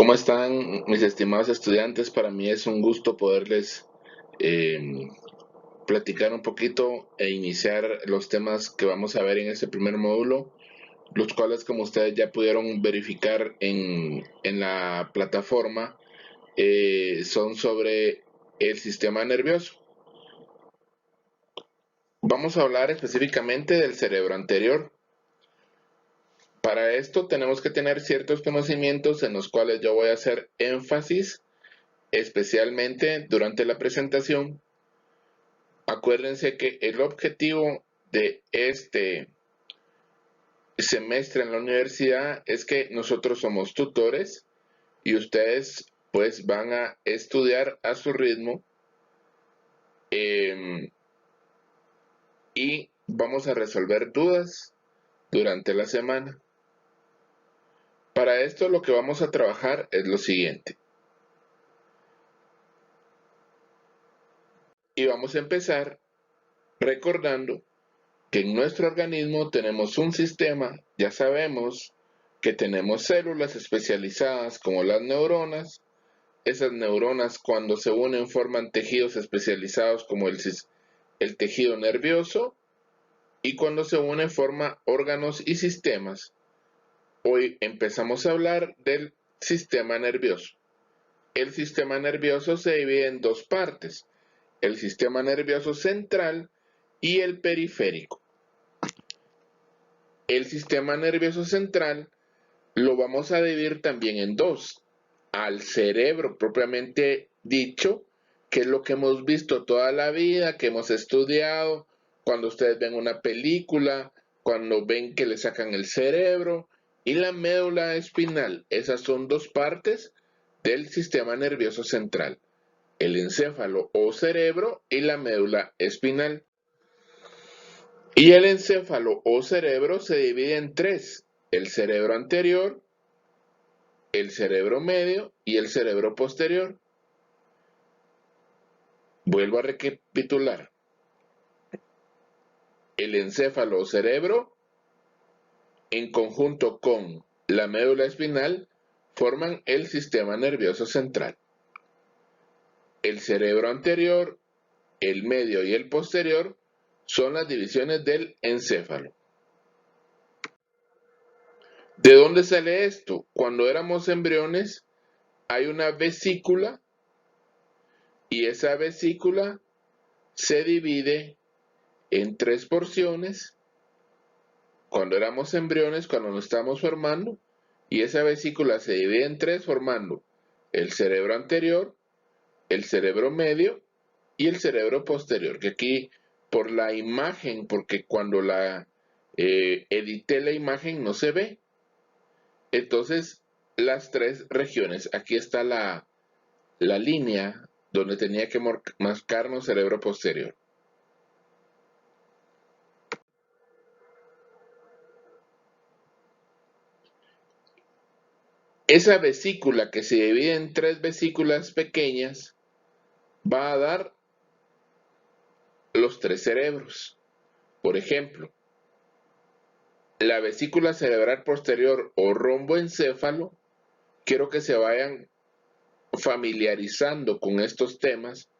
¿Cómo están mis estimados estudiantes? Para mí es un gusto poderles eh, platicar un poquito e iniciar los temas que vamos a ver en este primer módulo, los cuales como ustedes ya pudieron verificar en la plataforma, son sobre el sistema nervioso. Vamos a hablar específicamente del cerebro anterior. Para esto tenemos que tener ciertos conocimientos en los cuales yo voy a hacer énfasis especialmente durante la presentación. Acuérdense que el objetivo de este semestre en la universidad es que nosotros somos tutores y ustedes pues van a estudiar a su ritmo, y vamos a resolver dudas durante la semana. Para esto lo que vamos a trabajar es lo siguiente. Y vamos a empezar recordando que en nuestro organismo tenemos un sistema. Ya sabemos que tenemos células especializadas como las neuronas. Esas neuronas, cuando se unen, forman tejidos especializados como el tejido nervioso, y cuando se unen forman órganos y sistemas. Hoy empezamos a hablar del sistema nervioso. El sistema nervioso se divide en dos partes: el sistema nervioso central y el periférico. El sistema nervioso central lo vamos a dividir también en dos: al cerebro propiamente dicho, que es lo que hemos visto toda la vida, que hemos estudiado, cuando ustedes ven una película, cuando ven que le sacan el cerebro, y la médula espinal. Esas son dos partes del sistema nervioso central: el encéfalo o cerebro y la médula espinal. Y el encéfalo o cerebro se divide en tres: el cerebro anterior, el cerebro medio y el cerebro posterior. Vuelvo a recapitular. El encéfalo o cerebro, en conjunto con la médula espinal, forman el sistema nervioso central. El cerebro anterior, el medio y el posterior son las divisiones del encéfalo. ¿De dónde sale esto? Cuando éramos embriones, hay una vesícula y esa vesícula se divide en tres porciones cuando éramos embriones, cuando nos estamos formando, y esa vesícula se divide en tres formando el cerebro anterior, el cerebro medio y el cerebro posterior, que aquí por la imagen, porque cuando edité la imagen no se ve, entonces las tres regiones. Aquí está la línea donde tenía que marcarnos cerebro posterior. Esa vesícula que se divide en tres vesículas pequeñas va a dar los tres cerebros. Por ejemplo, la vesícula cerebral posterior o romboencéfalo, quiero que se vayan familiarizando con estos temas,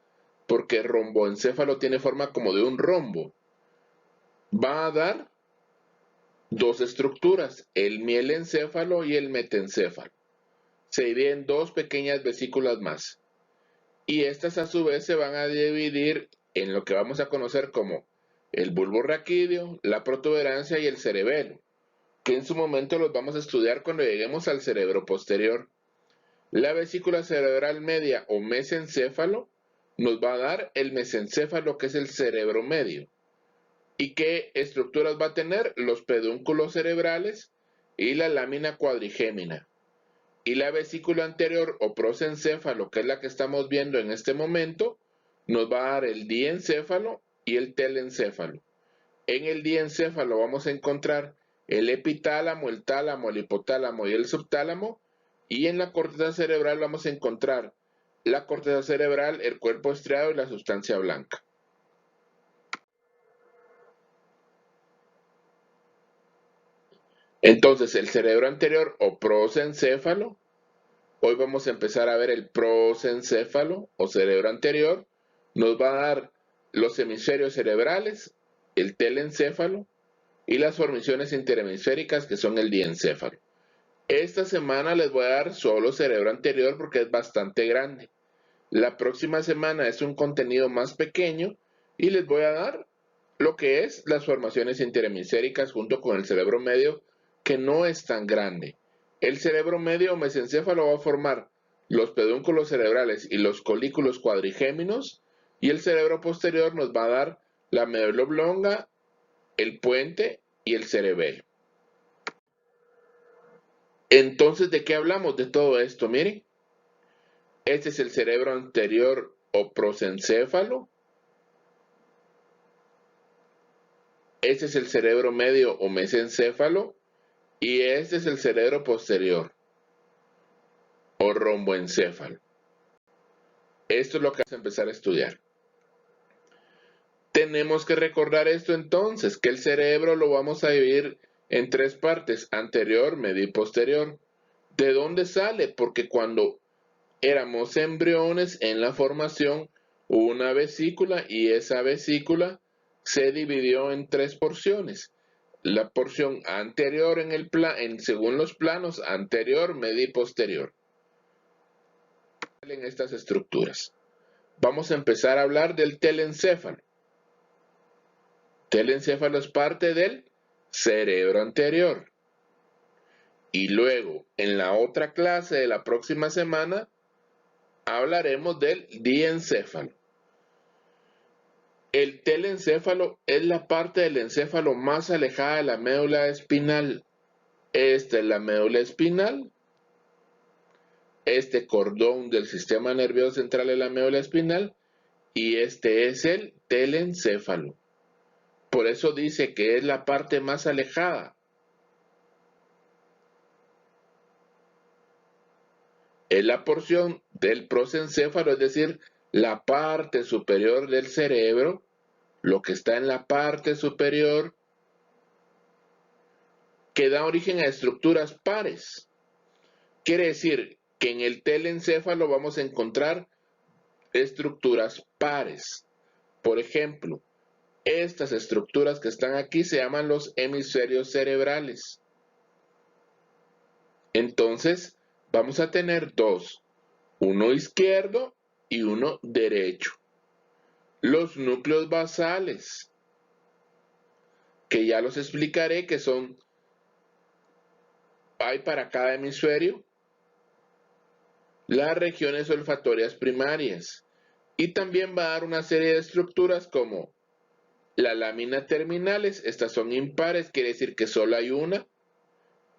porque romboencéfalo tiene forma como de un rombo. Va a dar dos estructuras: el mielencéfalo y el metencéfalo. Se dividen en dos pequeñas vesículas más. Y estas a su vez se van a dividir en lo que vamos a conocer como el bulbo raquídeo, la protuberancia y el cerebelo, que en su momento los vamos a estudiar cuando lleguemos al cerebro posterior. La vesícula cerebral media o mesencéfalo nos va a dar el mesencéfalo, que es el cerebro medio. ¿Y qué estructuras va a tener? Los pedúnculos cerebrales y la lámina cuadrigémina. Y la vesícula anterior o prosencéfalo, que es la que estamos viendo en este momento, nos va a dar el diencéfalo y el telencéfalo. En el diencéfalo vamos a encontrar el epitálamo, el tálamo, el hipotálamo y el subtálamo. Y en la corteza cerebral vamos a encontrar la corteza cerebral, el cuerpo estriado y la sustancia blanca. Entonces, el cerebro anterior o prosencéfalo Hoy vamos a empezar a ver el prosencéfalo o cerebro anterior. Nos va a dar los hemisferios cerebrales, el telencéfalo y las formaciones interhemisféricas que son el diencéfalo. Esta semana les voy a dar solo cerebro anterior porque es bastante grande. La próxima semana es un contenido más pequeño y les voy a dar lo que es las formaciones interhemisféricas junto con el cerebro medio, que no es tan grande. El cerebro medio o mesencéfalo va a formar los pedúnculos cerebrales y los colículos cuadrigéminos, y el cerebro posterior nos va a dar la médula oblonga, el puente y el cerebelo. Entonces, ¿de qué hablamos de todo esto? Miren, este es el cerebro anterior o prosencéfalo. Este es el cerebro medio o mesencéfalo y este es el cerebro posterior o romboencéfalo. Esto es lo que vamos a empezar a estudiar. Tenemos que recordar esto entonces, que el cerebro lo vamos a dividir en tres partes, anterior, medio y posterior. ¿De dónde sale? Porque cuando éramos embriones en la formación hubo una vesícula y esa vesícula se dividió en tres porciones. La porción anterior según los planos, anterior, medio y posterior. En estas estructuras. Vamos a empezar a hablar del telencéfalo. Telencéfalo es parte del cerebro anterior. Y luego, en la otra clase de la próxima semana, hablaremos del diencéfalo. El telencéfalo es la parte del encéfalo más alejada de la médula espinal. Esta es la médula espinal. Este cordón del sistema nervioso central es la médula espinal. Y este es el telencéfalo. Por eso dice que es la parte más alejada. Es la porción del prosencéfalo, es decir, la parte superior del cerebro, lo que está en la parte superior, que da origen a estructuras pares. Quiere decir que en el telencéfalo vamos a encontrar estructuras pares. Por ejemplo, estas estructuras que están aquí se llaman los hemisferios cerebrales. Entonces, vamos a tener dos, uno izquierdo y uno derecho. Los núcleos basales, que ya los explicaré que hay para cada hemisferio. Las regiones olfatorias primarias. Y también va a dar una serie de estructuras como la lámina terminales, estas son impares, quiere decir que solo hay una.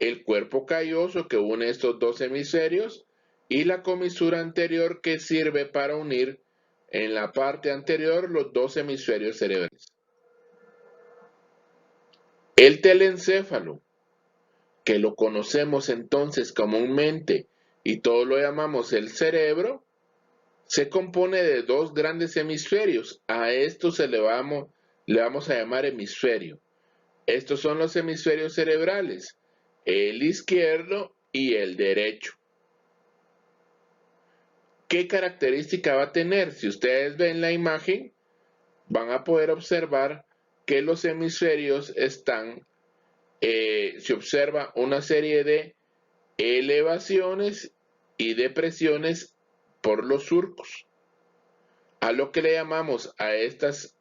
El cuerpo calloso que une estos dos hemisferios y la comisura anterior que sirve para unir en la parte anterior los dos hemisferios cerebrales. El telencéfalo, que lo conocemos entonces comúnmente y todos lo llamamos el cerebro, se compone de dos grandes hemisferios. A esto le vamos a llamar hemisferio. Estos son los hemisferios cerebrales, el izquierdo y el derecho. ¿Qué característica va a tener? Si ustedes ven la imagen, van a poder observar que los hemisferios se observa una serie de elevaciones y depresiones por los surcos. A lo que le llamamos a estas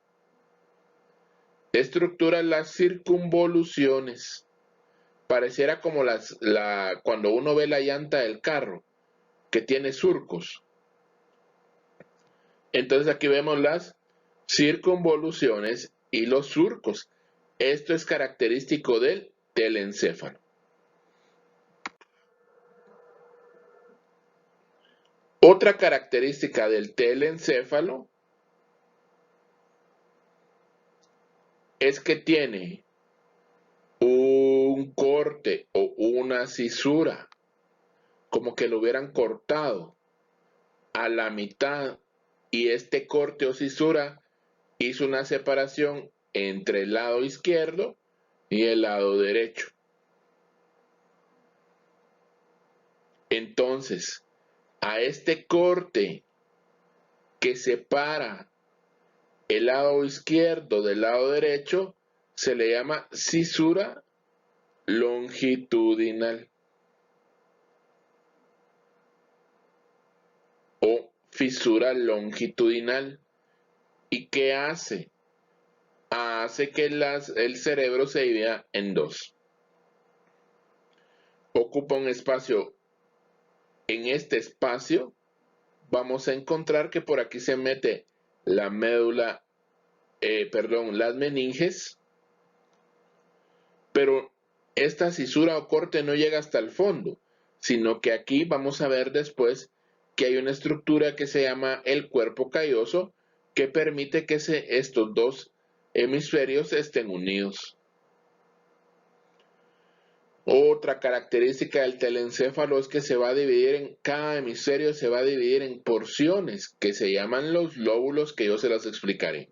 estructuras las circunvoluciones. Pareciera como cuando uno ve la llanta del carro, que tiene surcos. Entonces aquí vemos las circunvoluciones y los surcos. Esto es característico del telencéfalo. Otra característica del telencéfalo es que tiene un corte o una cisura, como que lo hubieran cortado a la mitad, y este corte o cisura hizo una separación entre el lado izquierdo y el lado derecho. Entonces, A este corte que separa el lado izquierdo del lado derecho se le llama cisura longitudinal o fisura longitudinal. ¿Y qué hace? Hace que el cerebro se divida en dos. Ocupa un espacio. En este espacio vamos a encontrar que por aquí se mete la médula, las meninges, pero esta cisura o corte no llega hasta el fondo, sino que aquí vamos a ver después que hay una estructura que se llama el cuerpo calloso que permite que estos dos hemisferios estén unidos. Otra característica del telencéfalo es que cada hemisferio se va a dividir en porciones que se llaman los lóbulos, que yo se las explicaré.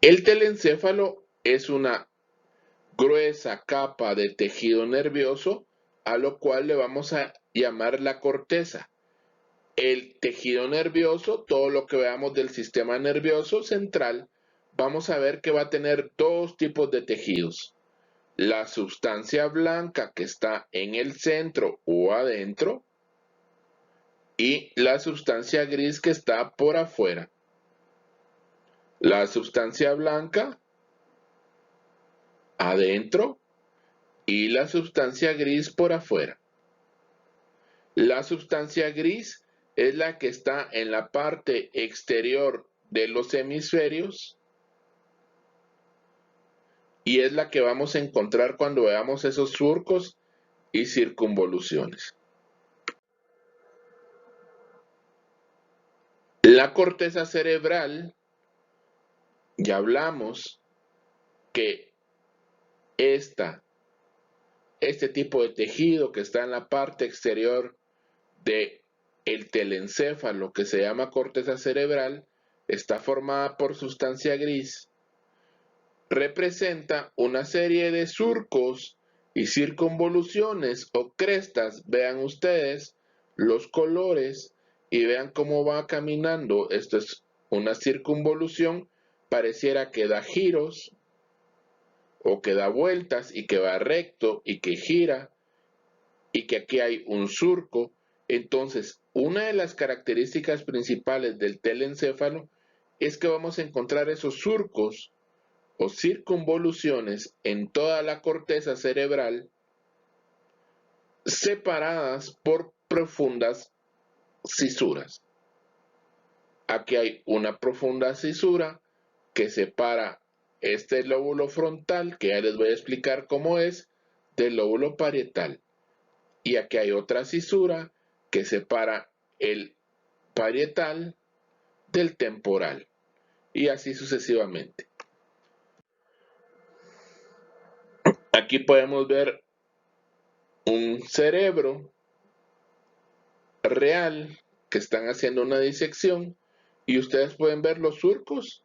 El telencéfalo es una gruesa capa de tejido nervioso a lo cual le vamos a llamar la corteza. El tejido nervioso, todo lo que veamos del sistema nervioso central, vamos a ver que va a tener dos tipos de tejidos. La sustancia blanca que está en el centro o adentro y la sustancia gris que está por afuera. La sustancia blanca adentro y la sustancia gris por afuera. La sustancia gris es la que está en la parte exterior de los hemisferios y es la que vamos a encontrar cuando veamos esos surcos y circunvoluciones. La corteza cerebral, ya hablamos que este tipo de tejido que está en la parte exterior del telencéfalo, que se llama corteza cerebral, está formada por sustancia gris, representa una serie de surcos y circunvoluciones o crestas. Vean ustedes los colores y vean cómo va caminando. Esto es una circunvolución, pareciera que da giros o que da vueltas y que va recto y que gira y que aquí hay un surco. Entonces, una de las características principales del telencéfalo es que vamos a encontrar esos surcos o circunvoluciones en toda la corteza cerebral separadas por profundas cisuras. Aquí hay una profunda cisura que separa este lóbulo frontal, que ya les voy a explicar cómo es, del lóbulo parietal. Y aquí hay otra cisura que separa el parietal del temporal. Y así sucesivamente. Aquí podemos ver un cerebro real que están haciendo una disección y ustedes pueden ver los surcos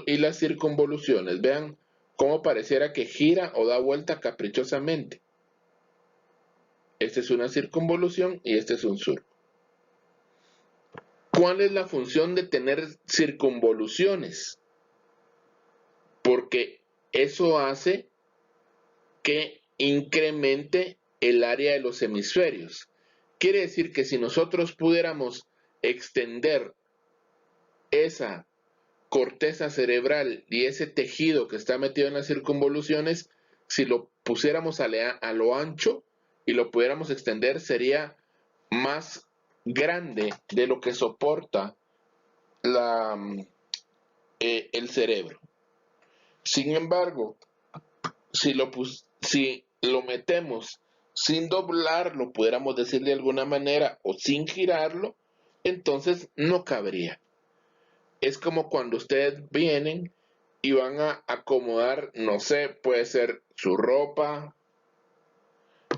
y las circunvoluciones. Vean cómo pareciera que gira o da vuelta caprichosamente. Esta es una circunvolución y este es un surco. ¿Cuál es la función de tener circunvoluciones? Porque eso hace que incremente el área de los hemisferios. Quiere decir que si nosotros pudiéramos extender esa corteza cerebral y ese tejido que está metido en las circunvoluciones, si lo pusiéramos a lo ancho y lo pudiéramos extender, sería más grande de lo que soporta el cerebro. Sin embargo, si lo metemos sin doblarlo, pudiéramos decir de alguna manera, o sin girarlo, entonces no cabría. Es como cuando ustedes vienen y van a acomodar, no sé, puede ser su ropa,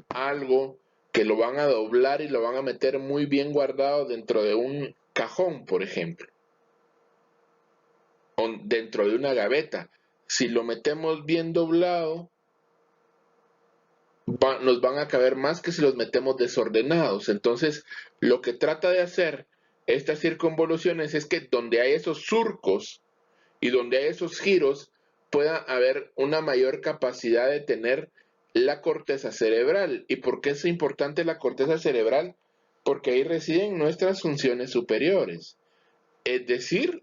algo que lo van a doblar y lo van a meter muy bien guardado dentro de un cajón, por ejemplo, o dentro de una gaveta. Si lo metemos bien doblado, nos van a caber más que si los metemos desordenados. Entonces, lo que trata de hacer estas circunvoluciones es que donde hay esos surcos y donde hay esos giros, pueda haber una mayor capacidad de tener la corteza cerebral. ¿Y por qué es importante la corteza cerebral? Porque ahí residen nuestras funciones superiores. Es decir,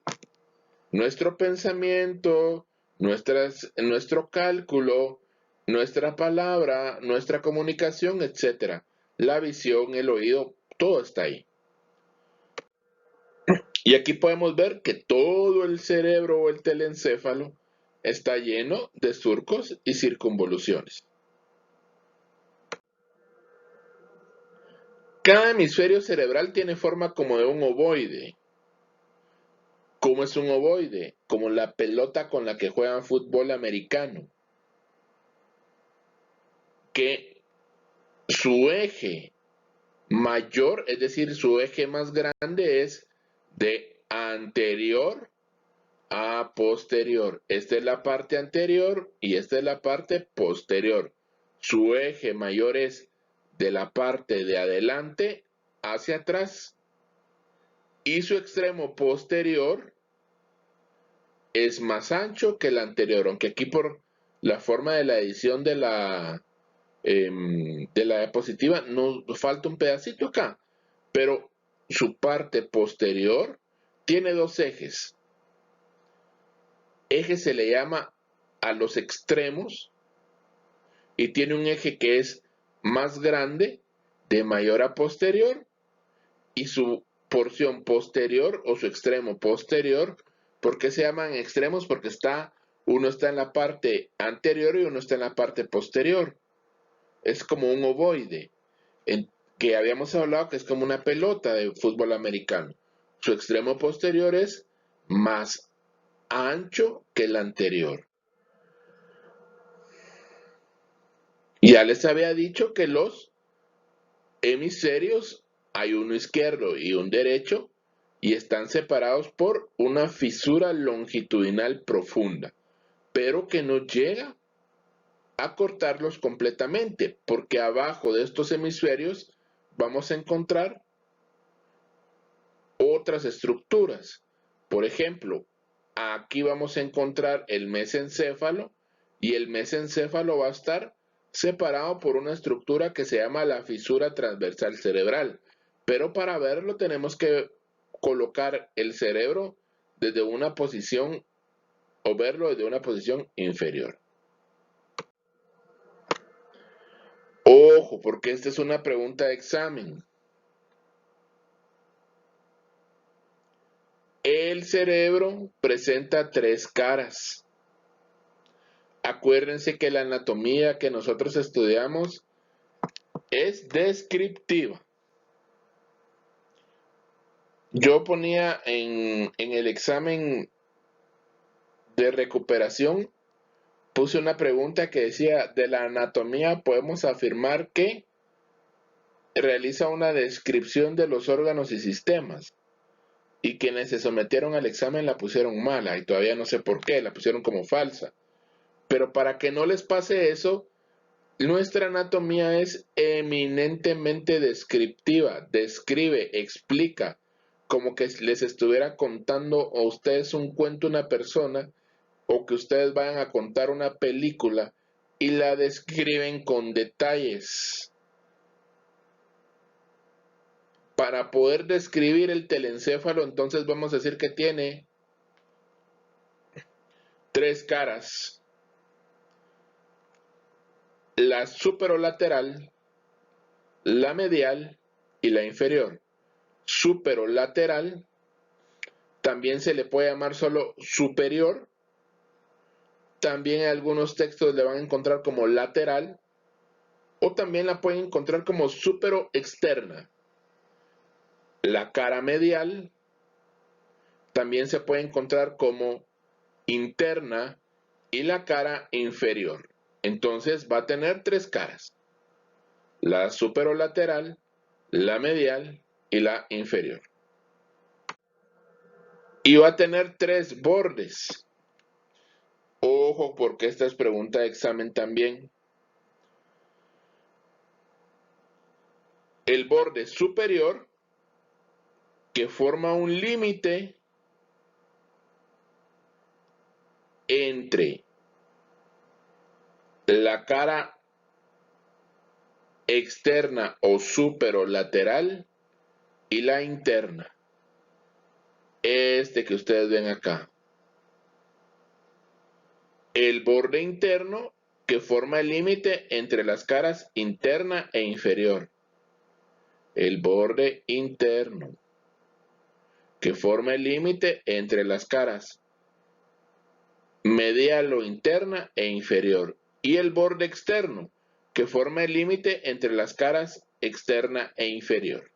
nuestro pensamiento, nuestro cálculo, nuestra palabra, nuestra comunicación, etc. La visión, el oído, todo está ahí. Y aquí podemos ver que todo el cerebro o el telencéfalo está lleno de surcos y circunvoluciones. Cada hemisferio cerebral tiene forma como de un ovoide. ¿Cómo es un ovoide? Como la pelota con la que juegan fútbol americano. Que su eje mayor, es decir, su eje más grande es de anterior a posterior. Esta es la parte anterior y esta es la parte posterior. Su eje mayor es de la parte de adelante hacia atrás y su extremo posterior es más ancho que el anterior, aunque aquí por la forma de la edición de la diapositiva nos falta un pedacito acá, pero su parte posterior tiene dos ejes. Eje se le llama a los extremos y tiene un eje que es más grande, de mayor a posterior, y su porción posterior o su extremo posterior. ¿Por qué se llaman extremos? Porque uno está en la parte anterior y uno está en la parte posterior. Es como un ovoide, que habíamos hablado que es como una pelota de fútbol americano. Su extremo posterior es más ancho que el anterior. Ya les había dicho que los hemisferios hay uno izquierdo y un derecho y están separados por una fisura longitudinal profunda, pero que no llega a cortarlos completamente, porque abajo de estos hemisferios vamos a encontrar otras estructuras. Por ejemplo, aquí vamos a encontrar el mesencéfalo y el mesencéfalo va a estar separado por una estructura que se llama la fisura transversal cerebral. Pero para verlo tenemos que colocar el cerebro desde una posición o verlo desde una posición inferior. Ojo, porque esta es una pregunta de examen. El cerebro presenta tres caras. Acuérdense que la anatomía que nosotros estudiamos es descriptiva. Yo ponía en el examen de recuperación, puse una pregunta que decía, de la anatomía podemos afirmar que realiza una descripción de los órganos y sistemas. Y quienes se sometieron al examen la pusieron mala y todavía no sé por qué, la pusieron como falsa. Pero para que no les pase eso, nuestra anatomía es eminentemente descriptiva, describe, explica, como que les estuviera contando a ustedes un cuento una persona o que ustedes vayan a contar una película y la describen con detalles. Para poder describir el telencéfalo, entonces vamos a decir que tiene tres caras. La superolateral, la medial y la inferior. Superolateral también se le puede llamar solo superior. También en algunos textos le van a encontrar como lateral o también la pueden encontrar como superoexterna. La cara medial también se puede encontrar como interna y la cara inferior. Entonces va a tener tres caras. La superolateral, la medial y la inferior. Y va a tener tres bordes. Ojo, porque esta es pregunta de examen también. el borde superior que forma un límite entre la cara externa o superolateral y la interna. Este que ustedes ven acá. El borde interno que forma el límite entre las caras interna e inferior. El borde interno que forma el límite entre las caras medial o interna e inferior. Y el borde externo que forma el límite entre las caras externa e inferior.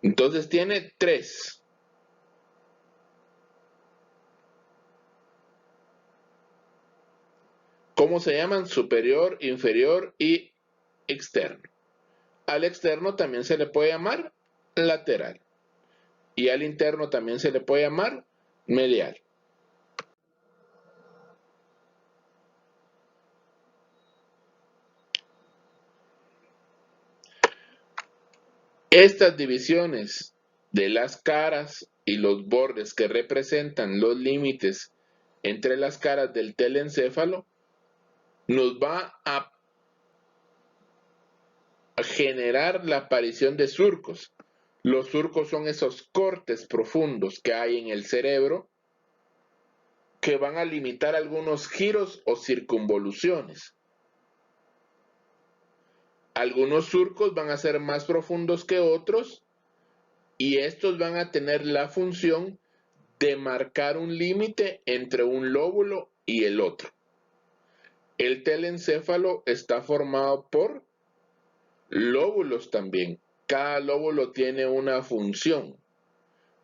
Entonces tiene tres. ¿Cómo se llaman? Superior, inferior y externo. Al externo también se le puede llamar lateral. Y al interno también se le puede llamar medial. Estas divisiones de las caras y los bordes que representan los límites entre las caras del telencéfalo nos va a generar la aparición de surcos. Los surcos son esos cortes profundos que hay en el cerebro que van a limitar algunos giros o circunvoluciones. Algunos surcos van a ser más profundos que otros y estos van a tener la función de marcar un límite entre un lóbulo y el otro. El telencéfalo está formado por lóbulos también. Cada lóbulo tiene una función,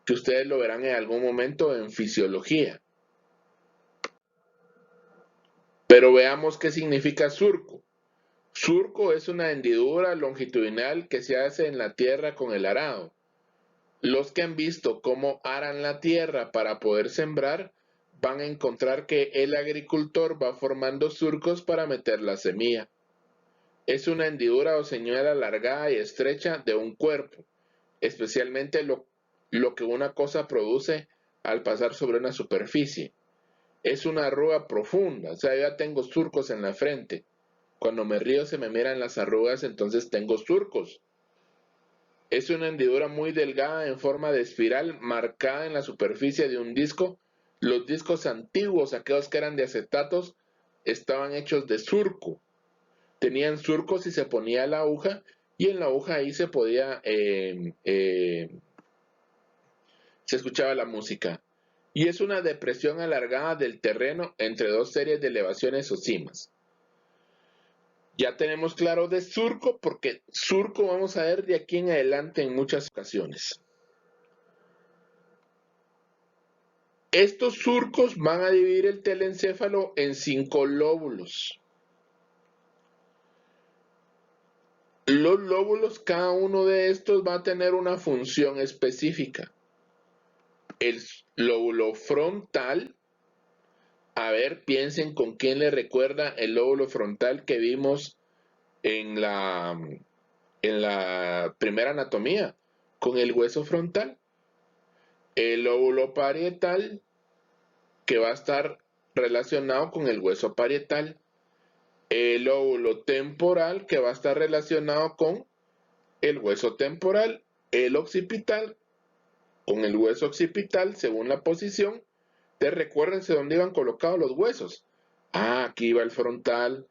que ustedes lo verán en algún momento en fisiología. Pero veamos qué significa surco. Surco es una hendidura longitudinal que se hace en la tierra con el arado. Los que han visto cómo aran la tierra para poder sembrar, van a encontrar que el agricultor va formando surcos para meter la semilla. Es una hendidura o señal alargada y estrecha de un cuerpo, especialmente lo que una cosa produce al pasar sobre una superficie. Es una arruga profunda, o sea, yo ya tengo surcos en la frente. Cuando me río se me miran las arrugas, entonces tengo surcos. Es una hendidura muy delgada en forma de espiral marcada en la superficie de un disco. Los discos antiguos, aquellos que eran de acetatos, estaban hechos de surco. Tenían surcos y se ponía la aguja y en la aguja ahí se podía, se escuchaba la música. Y es una depresión alargada del terreno entre dos series de elevaciones o cimas. Ya tenemos claro de surco porque surco vamos a ver de aquí en adelante en muchas ocasiones. Estos surcos van a dividir el telencéfalo en 5 lóbulos. Los lóbulos, cada uno de estos va a tener una función específica. El lóbulo frontal, a ver, piensen con quién le recuerda el lóbulo frontal que vimos en la primera anatomía, con el hueso frontal. El lóbulo parietal, que va a estar relacionado con el hueso parietal. El lóbulo temporal, que va a estar relacionado con el hueso temporal. El occipital, con el hueso occipital, según la posición. Te recuérdense dónde iban colocados los huesos. Ah, aquí iba el frontal,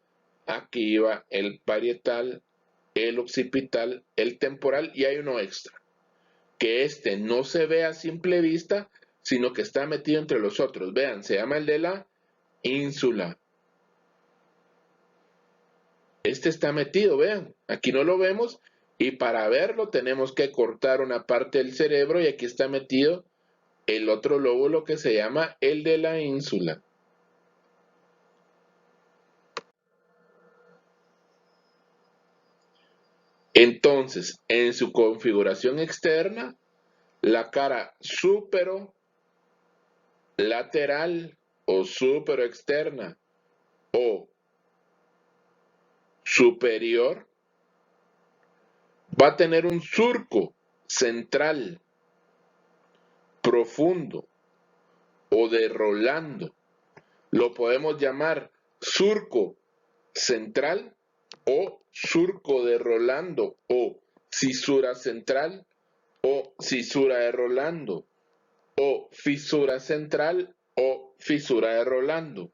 aquí iba el parietal, el occipital, el temporal y hay uno extra. Que este no se ve a simple vista, sino que está metido entre los otros. Vean, se llama el de la ínsula. Este está metido, vean, aquí no lo vemos y para verlo tenemos que cortar una parte del cerebro y aquí está metido el otro lóbulo que se llama el de la ínsula. Entonces, en su configuración externa, la cara superolateral o superoexterna o superior va a tener un surco central, profundo o de Rolando. Lo podemos llamar surco central o surco de Rolando o cisura central o cisura de Rolando o fisura central o fisura de Rolando.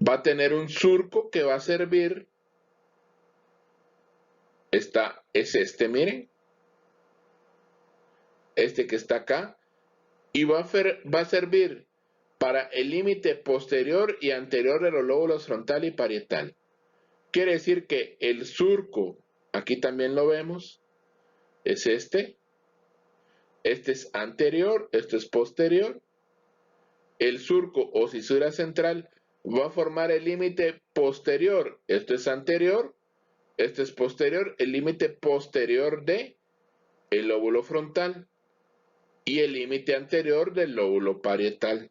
Va a tener un surco que va a servir, es este, miren, este que está acá, y va a servir para el límite posterior y anterior de los lóbulos frontal y parietal. Quiere decir que el surco, aquí también lo vemos, es este es anterior, esto es posterior. El surco o cisura central va a formar el límite posterior, esto es anterior, esto es posterior, el límite posterior de el lóbulo frontal y el límite anterior del lóbulo parietal.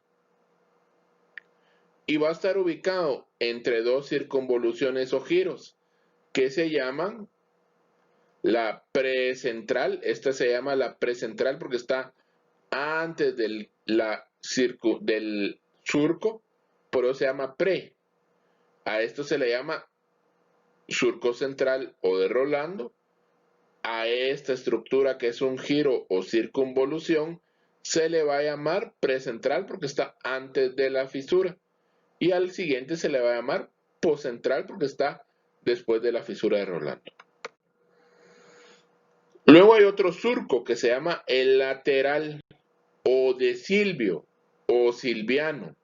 Y va a estar ubicado entre dos circunvoluciones o giros que se llaman la precentral. Esta se llama la precentral porque está antes del surco, por eso se llama pre. A esto se le llama surco central o de Rolando. A esta estructura que es un giro o circunvolución se le va a llamar precentral porque está antes de la fisura. Y al siguiente se le va a llamar poscentral porque está después de la fisura de Rolando. Luego hay otro surco que se llama el lateral o de Silvio o silviano.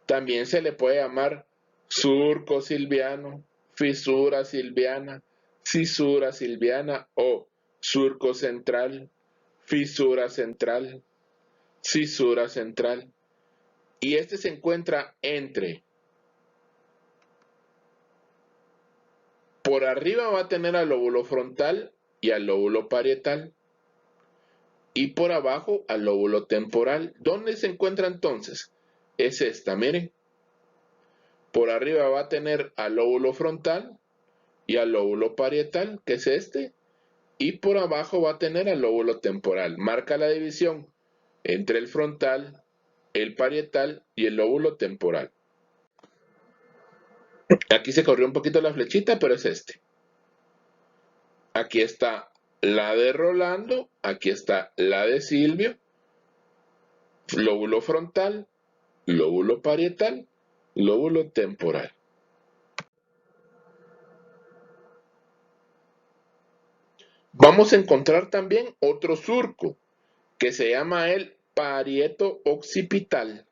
También se le puede llamar surco silviano, fisura silviana, cisura silviana o surco central, fisura central, cisura central. Y este se encuentra por arriba va a tener al lóbulo frontal y al lóbulo parietal. Y por abajo al lóbulo temporal. ¿Dónde se encuentra entonces? Es esta, miren. Por arriba va a tener al lóbulo frontal y al lóbulo parietal, que es este. Y por abajo va a tener al lóbulo temporal. Marca la división entre el frontal, el parietal y el lóbulo temporal. Aquí se corrió un poquito la flechita, pero es este. Aquí está la de Rolando, aquí está la de Silvio, lóbulo frontal, lóbulo parietal, lóbulo temporal. Vamos a encontrar también otro surco que se llama el parieto occipital.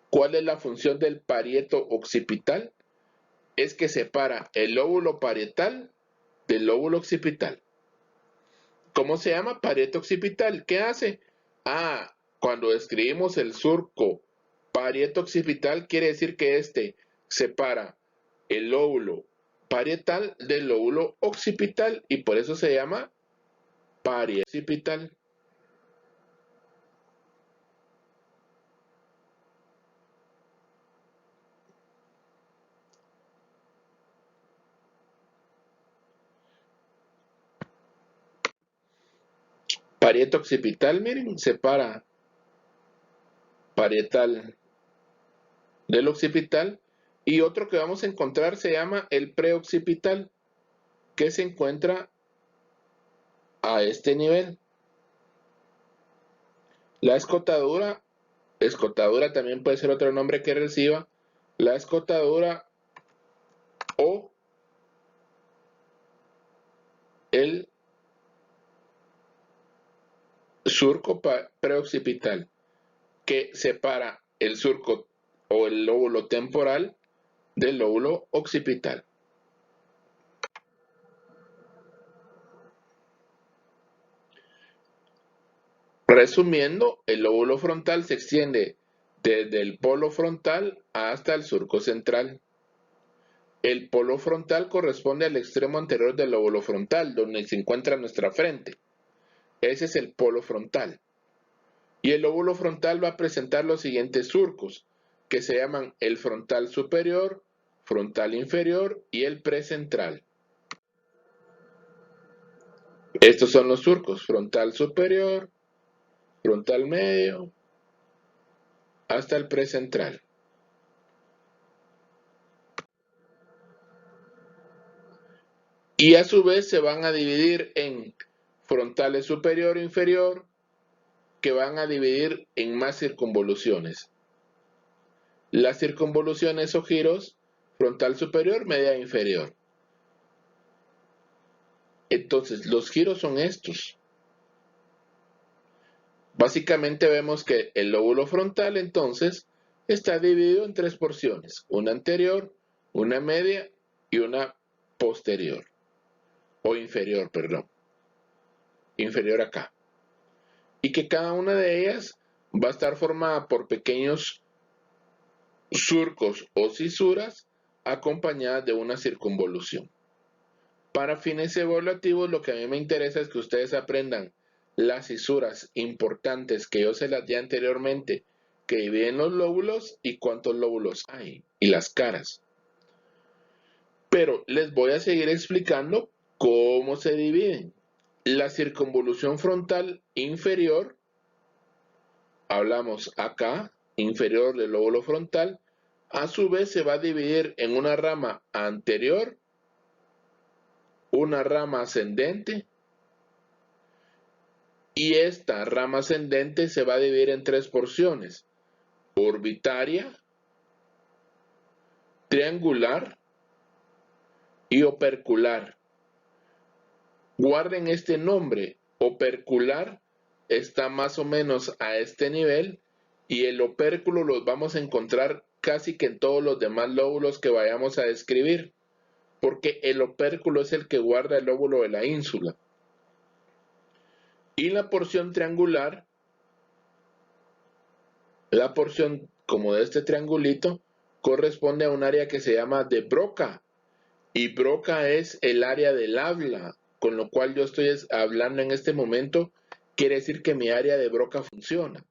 ¿Cuál es la función del parieto occipital? Es que separa el lóbulo parietal del lóbulo occipital. ¿Cómo se llama? Parieto occipital. ¿Qué hace? Cuando escribimos el surco parieto occipital, quiere decir que este separa el lóbulo parietal del lóbulo occipital y por eso se llama parieto occipital. Parieto occipital, miren, separa parietal del occipital. Y otro que vamos a encontrar se llama el preoccipital, que se encuentra a este nivel. La escotadura también puede ser otro nombre que reciba. La escotadura o el surco preoccipital, que separa el surco o el lóbulo temporal del lóbulo occipital. Resumiendo, el lóbulo frontal se extiende desde el polo frontal hasta el surco central. El polo frontal corresponde al extremo anterior del lóbulo frontal, donde se encuentra nuestra frente. Ese es el polo frontal. Y el lóbulo frontal va a presentar los siguientes surcos, que se llaman el frontal superior, frontal inferior y el precentral. Estos son los surcos, frontal superior, frontal medio, hasta el precentral. Y a su vez se van a dividir en frontales superior e inferior, que van a dividir en más circunvoluciones. Las circunvoluciones o giros, frontal superior, media e inferior. Entonces, los giros son estos. Básicamente vemos que el lóbulo frontal, entonces, está dividido en tres porciones. Una anterior, una media y una posterior. O inferior, perdón. Inferior acá. Y que cada una de ellas va a estar formada por pequeños surcos o cisuras acompañadas de una circunvolución. Para fines evaluativos, lo que a mí me interesa es que ustedes aprendan las cisuras importantes que yo se las di anteriormente, que dividen los lóbulos y cuántos lóbulos hay, y las caras. Pero les voy a seguir explicando cómo se dividen. La circunvolución frontal inferior, hablamos acá, inferior del lóbulo frontal, a su vez se va a dividir en una rama anterior, una rama ascendente, y esta rama ascendente se va a dividir en tres porciones: orbitaria, triangular y opercular. Guarden este nombre, opercular está más o menos a este nivel, y el opérculo los vamos a encontrar casi que en todos los demás lóbulos que vayamos a describir, porque el opérculo es el que guarda el lóbulo de la ínsula. Y la porción triangular, la porción como de este triangulito, corresponde a un área que se llama de Broca. Y Broca es el área del habla, con lo cual yo estoy hablando en este momento, quiere decir que mi área de Broca funciona.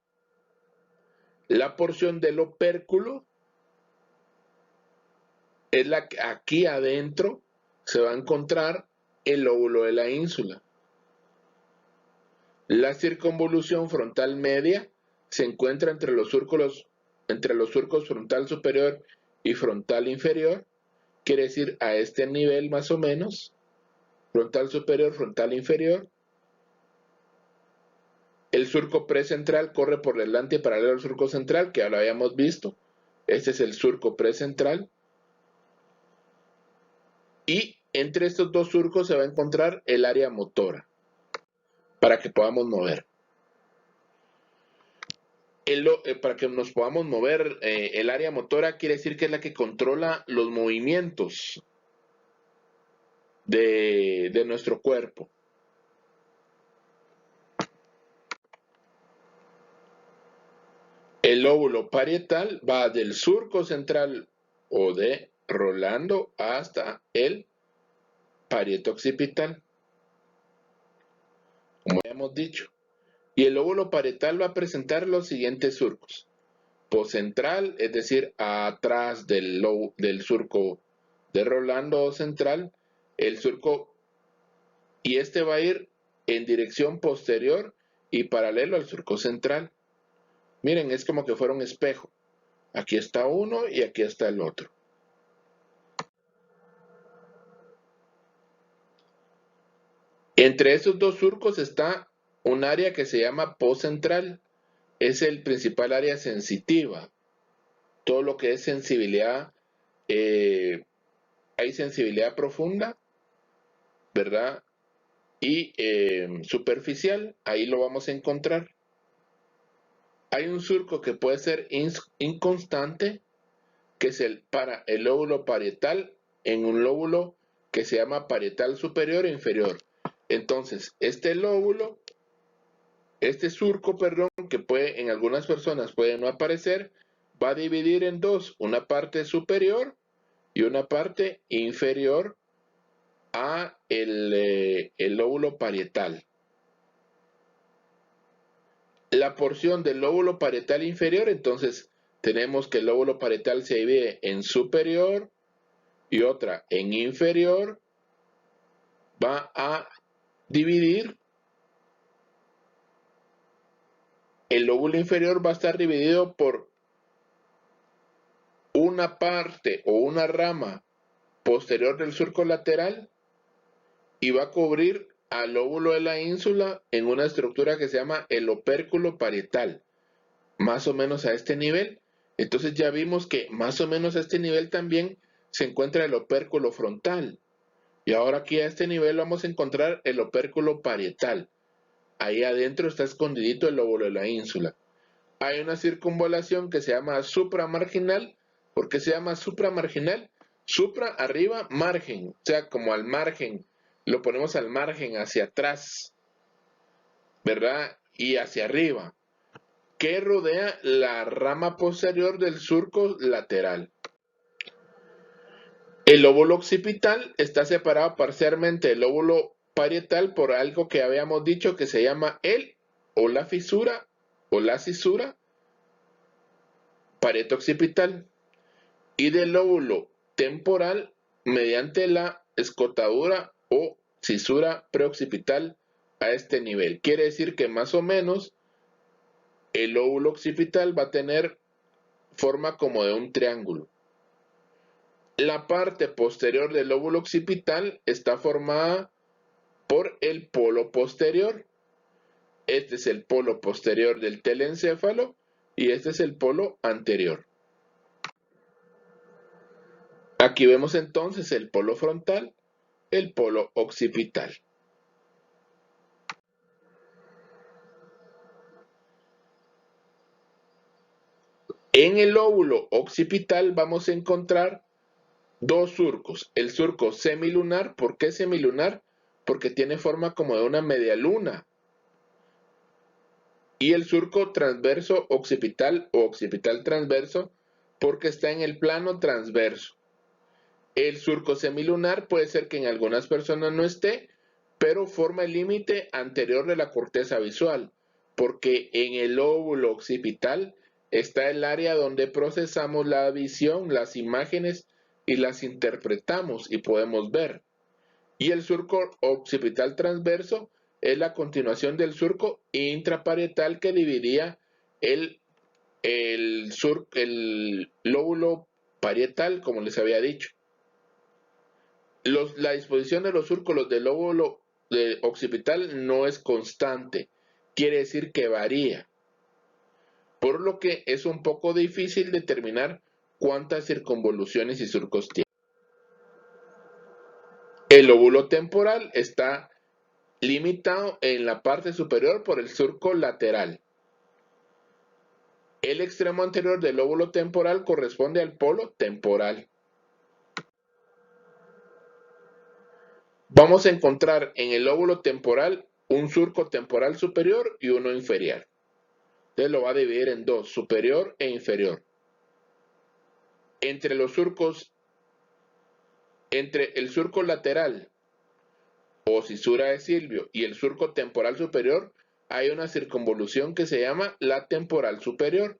La porción del opérculo es la que aquí adentro se va a encontrar el lóbulo de la ínsula. La circunvolución frontal media se encuentra entre los surcos frontal superior y frontal inferior, quiere decir a este nivel más o menos, frontal superior, frontal inferior. El surco precentral corre por delante y paralelo al surco central, que ya lo habíamos visto. Este es el surco precentral. Y entre estos dos surcos se va a encontrar el área motora, para que podamos mover. Para que nos podamos mover, el área motora quiere decir que es la que controla los movimientos de nuestro cuerpo. El lóbulo parietal va del surco central o de Rolando hasta el parieto occipital, como ya hemos dicho. Y el lóbulo parietal va a presentar los siguientes surcos: poscentral, es decir, atrás del surco de Rolando central, el surco, y este va a ir en dirección posterior y paralelo al surco central. Miren, es como que fuera un espejo. Aquí está uno y aquí está el otro. Entre esos dos surcos está un área que se llama poscentral. Es el principal área sensitiva. Todo lo que es sensibilidad, hay sensibilidad profunda, ¿verdad? Y superficial, ahí lo vamos a encontrar. Hay un surco que puede ser inconstante, que es para el lóbulo parietal, en un lóbulo que se llama parietal superior e inferior. Entonces, este surco, perdón, que puede, en algunas personas puede no aparecer, va a dividir en dos, una parte superior y una parte inferior a el lóbulo parietal. La porción del lóbulo parietal inferior, entonces tenemos que el lóbulo parietal se divide en superior y otra en inferior, va a dividir, el lóbulo inferior va a estar dividido por una parte o una rama posterior del surco lateral y va a cubrir al lóbulo de la ínsula en una estructura que se llama el opérculo parietal, más o menos a este nivel. Entonces ya vimos que más o menos a este nivel también se encuentra el opérculo frontal. Y ahora aquí a este nivel vamos a encontrar el opérculo parietal. Ahí adentro está escondidito el lóbulo de la ínsula. Hay una circunvalación que se llama supramarginal. ¿Por qué se llama supramarginal? Supra, arriba, margen. O sea, como al margen. Lo ponemos al margen, hacia atrás, ¿verdad? Y hacia arriba, que rodea la rama posterior del surco lateral. El lóbulo occipital está separado parcialmente del lóbulo parietal por algo que habíamos dicho que se llama el o la fisura o la cisura parieto occipital, y del lóbulo temporal mediante la escotadura o cisura preoccipital a este nivel. Quiere decir que más o menos el lóbulo occipital va a tener forma como de un triángulo. La parte posterior del lóbulo occipital está formada por el polo posterior. Este es el polo posterior del telencéfalo y este es el polo anterior. Aquí vemos entonces el polo frontal, el polo occipital. En el lóbulo occipital vamos a encontrar dos surcos. El surco semilunar, ¿por qué semilunar? Porque tiene forma como de una media luna. Y el surco transverso occipital o occipital transverso, porque está en el plano transverso. El surco semilunar puede ser que en algunas personas no esté, pero forma el límite anterior de la corteza visual, porque en el lóbulo occipital está el área donde procesamos la visión, las imágenes y las interpretamos y podemos ver. Y el surco occipital transverso es la continuación del surco intraparietal que dividía el lóbulo parietal, como les había dicho. La disposición de los surcos del lóbulo occipital no es constante, quiere decir que varía, por lo que es un poco difícil determinar cuántas circunvoluciones y surcos tiene. El lóbulo temporal está limitado en la parte superior por el surco lateral. El extremo anterior del lóbulo temporal corresponde al polo temporal. Vamos a encontrar en el lóbulo temporal un surco temporal superior y uno inferior. Entonces lo va a dividir en dos, superior e inferior. Entre los surcos, entre el surco lateral o cisura de Silvio y el surco temporal superior, hay una circunvolución que se llama la temporal superior.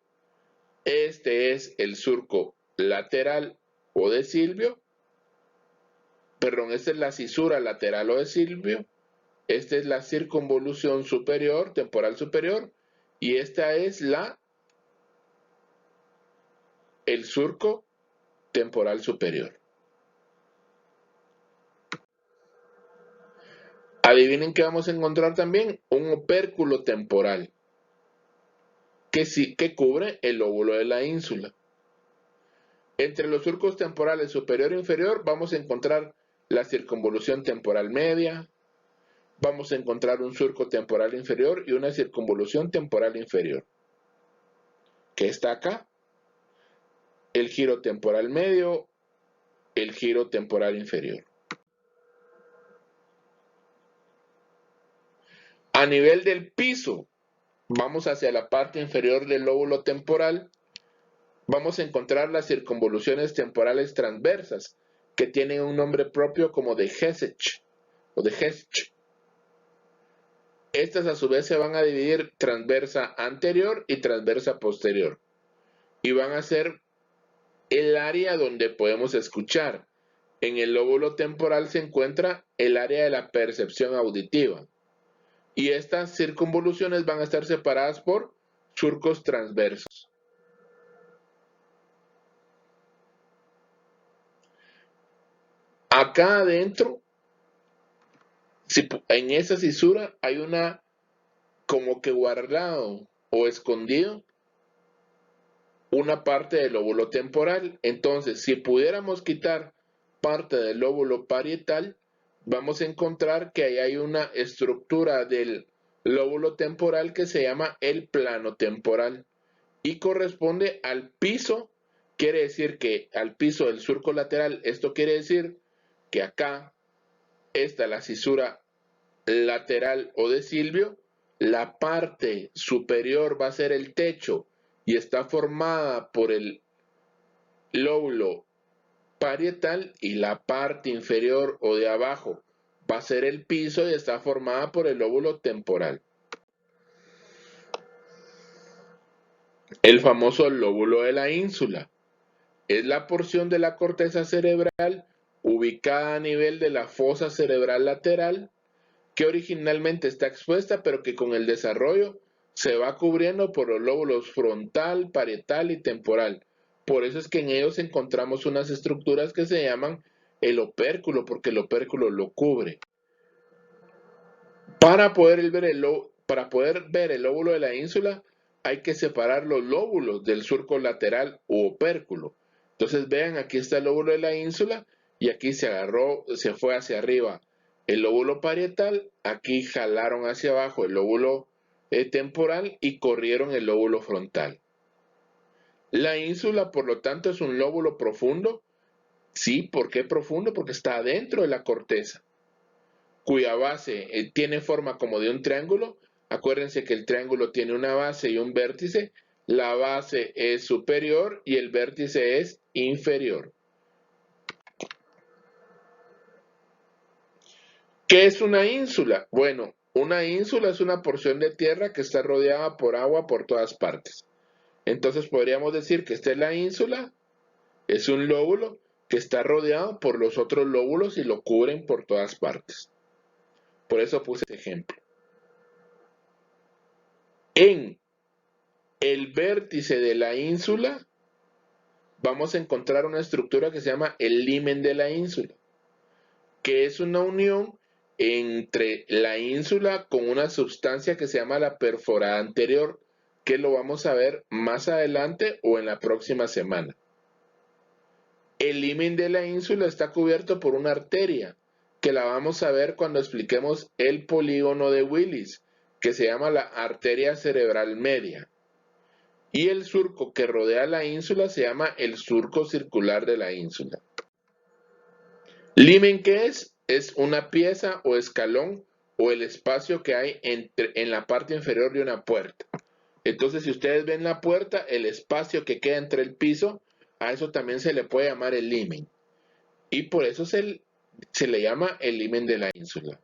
Este es el surco lateral o de Silvio. Perdón, esta es la cisura lateral o de Silvio. Esta es la circunvolución superior, temporal superior. Y esta es el surco temporal superior. Adivinen qué vamos a encontrar también, un opérculo temporal que cubre el lóbulo de la ínsula. Entre los surcos temporales superior e inferior vamos a encontrar la circunvolución temporal media, vamos a encontrar un surco temporal inferior y una circunvolución temporal inferior. ¿Qué está acá? El giro temporal medio, el giro temporal inferior. A nivel del piso, vamos hacia la parte inferior del lóbulo temporal, vamos a encontrar las circunvoluciones temporales transversas, que tienen un nombre propio como de Hessech o de Hessech. Estas a su vez se van a dividir transversa anterior y transversa posterior, y van a ser el área donde podemos escuchar. En el lóbulo temporal se encuentra el área de la percepción auditiva. Y estas circunvoluciones van a estar separadas por surcos transversos. Acá adentro, en esa cisura hay una como que guardado o escondido una parte del lóbulo temporal. Entonces, si pudiéramos quitar parte del lóbulo parietal, vamos a encontrar que ahí hay una estructura del lóbulo temporal que se llama el plano temporal y corresponde al piso. Quiere decir que al piso del surco lateral, esto quiere decir que acá está la cisura lateral o de Silvio, la parte superior va a ser el techo y está formada por el lóbulo parietal y la parte inferior o de abajo va a ser el piso y está formada por el lóbulo temporal. El famoso lóbulo de la ínsula es la porción de la corteza cerebral ubicada a nivel de la fosa cerebral lateral que originalmente está expuesta pero que con el desarrollo se va cubriendo por los lóbulos frontal, parietal y temporal. Por eso es que en ellos encontramos unas estructuras que se llaman el opérculo, porque el opérculo lo cubre. Para poder ver el lóbulo de la ínsula, hay que separar los lóbulos del surco lateral u opérculo. Entonces vean, aquí está el lóbulo de la ínsula y aquí se fue hacia arriba el lóbulo parietal, aquí jalaron hacia abajo el lóbulo temporal y corrieron el lóbulo frontal. La ínsula, por lo tanto, es un lóbulo profundo. Sí, ¿por qué profundo? Porque está adentro de la corteza, cuya base tiene forma como de un triángulo. Acuérdense que el triángulo tiene una base y un vértice. La base es superior y el vértice es inferior. ¿Qué es una ínsula? Bueno, una ínsula es una porción de tierra que está rodeada por agua por todas partes. Entonces podríamos decir que esta es la ínsula, es un lóbulo que está rodeado por los otros lóbulos y lo cubren por todas partes. Por eso puse este ejemplo. En el vértice de la ínsula vamos a encontrar una estructura que se llama el limen de la ínsula, que es una unión entre la ínsula con una sustancia que se llama la perforada anterior, que lo vamos a ver más adelante o en la próxima semana. El limen de la ínsula está cubierto por una arteria, que la vamos a ver cuando expliquemos el polígono de Willis, que se llama la arteria cerebral media. Y el surco que rodea la ínsula se llama el surco circular de la ínsula. Limen, ¿qué es? Es una pieza o escalón o el espacio que hay en la parte inferior de una puerta. Entonces, si ustedes ven la puerta, el espacio que queda entre el piso, a eso también se le puede llamar el limen. Y por eso se le llama el limen de la ínsula.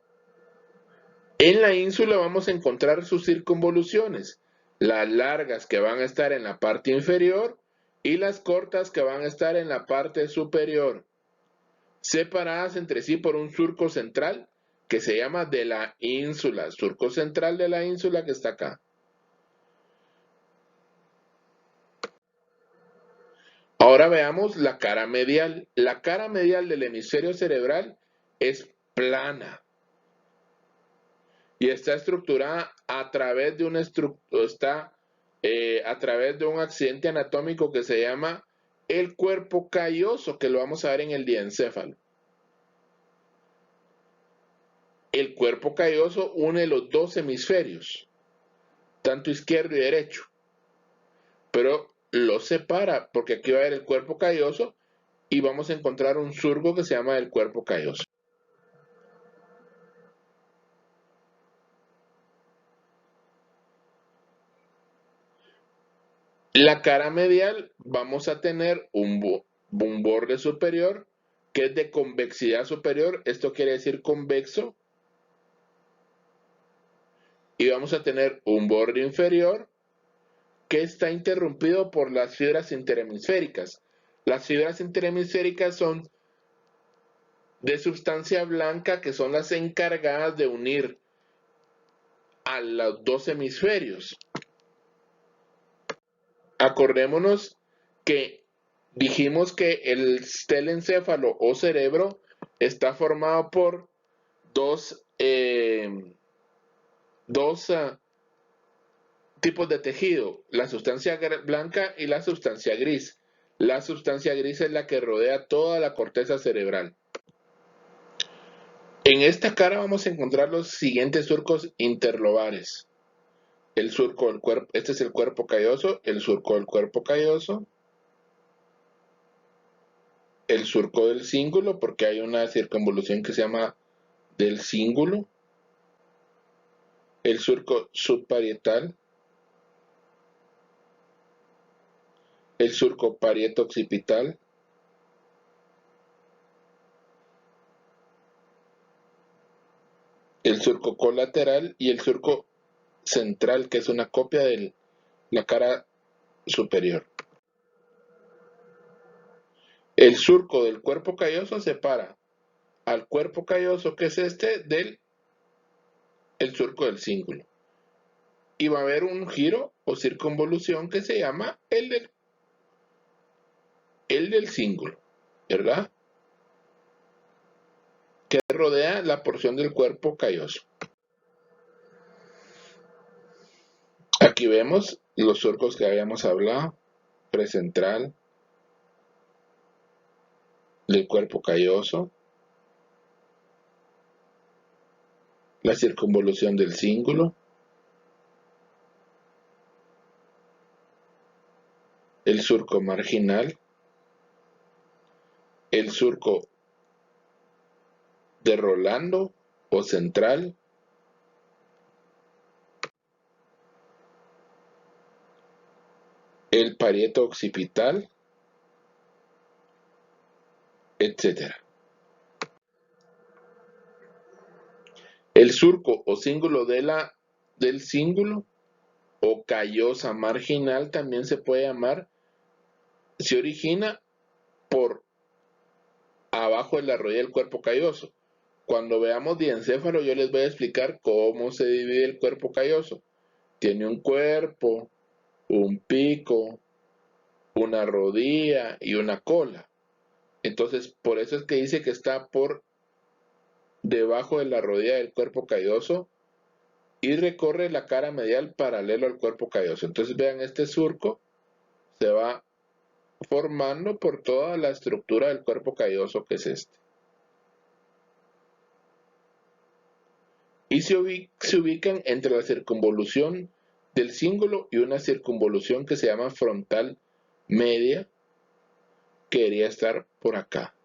En la ínsula vamos a encontrar sus circunvoluciones, las largas que van a estar en la parte inferior y las cortas que van a estar en la parte superior, separadas entre sí por un surco central que se llama de la ínsula, surco central de la ínsula que está acá. Ahora veamos la cara medial. La cara medial del hemisferio cerebral es plana y está estructurada a través de un accidente anatómico que se llama el cuerpo calloso, que lo vamos a ver en el diencéfalo. El cuerpo calloso une los dos hemisferios, tanto izquierdo y derecho, pero los separa porque aquí va a haber el cuerpo calloso y vamos a encontrar un surco que se llama el cuerpo calloso. La cara medial vamos a tener un borde superior que es de convexidad superior, esto quiere decir convexo, y vamos a tener un borde inferior que está interrumpido por las fibras interhemisféricas. Las fibras interhemisféricas son de sustancia blanca que son las encargadas de unir a los dos hemisferios. Acordémonos que dijimos que el telencéfalo o cerebro está formado por dos tipos de tejido, la sustancia blanca y la sustancia gris. La sustancia gris es la que rodea toda la corteza cerebral. En esta cara vamos a encontrar los siguientes surcos interlobares. El surco del cuerpo, este es el cuerpo calloso, el surco del cuerpo calloso, el surco del cíngulo, porque hay una circunvolución que se llama del cíngulo, el surco subparietal, el surco parieto-occipital, el surco colateral y el surco central, que es una copia de la cara superior. El surco del cuerpo calloso separa al cuerpo calloso, que es este, del el surco del cíngulo. Y va a haber un giro o circunvolución que se llama el del cíngulo, ¿verdad? Que rodea la porción del cuerpo calloso. Aquí vemos los surcos que habíamos hablado, precentral, del cuerpo calloso, la circunvolución del cíngulo, el surco marginal, el surco de Rolando o central, el parieto occipital, etc. El surco o cíngulo del cíngulo o callosa marginal también se puede llamar, se origina por abajo de la rodilla del cuerpo calloso. Cuando veamos diencéfalo yo les voy a explicar cómo se divide el cuerpo calloso. Tiene un cuerpo, un pico, una rodilla y una cola. Entonces, por eso es que dice que está por debajo de la rodilla del cuerpo calloso y recorre la cara medial paralelo al cuerpo calloso. Entonces, vean, este surco se va formando por toda la estructura del cuerpo calloso, que es este. Y se ubican entre la circunvolución del cíngulo y una circunvolución que se llama frontal media, que debería estar por acá.